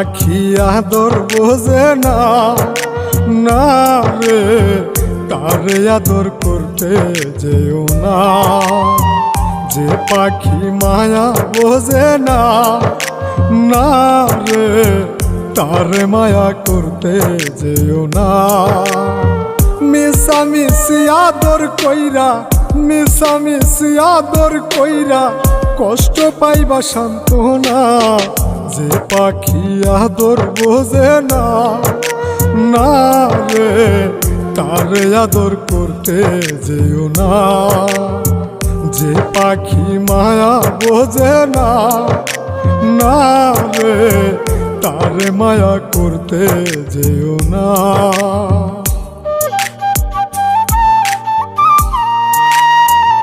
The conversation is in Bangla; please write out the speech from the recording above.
পাখি আদর বোঝে না, না রে তারে আদর করতে যেও না। যে পাখি মায়া বোঝে না, না রে তারে মায়া করতে যেও না। মিশামিশি আদর কইরা, মিশামিশি আদর কইরা কষ্ট পাইবা সান্ত্বনা। যে পাখি আদর বোঝে না, না রে তারে আদর করতে যেও না। যে পাখি মায়া বোঝে না, না রে তারে মায়া করতে যেও না।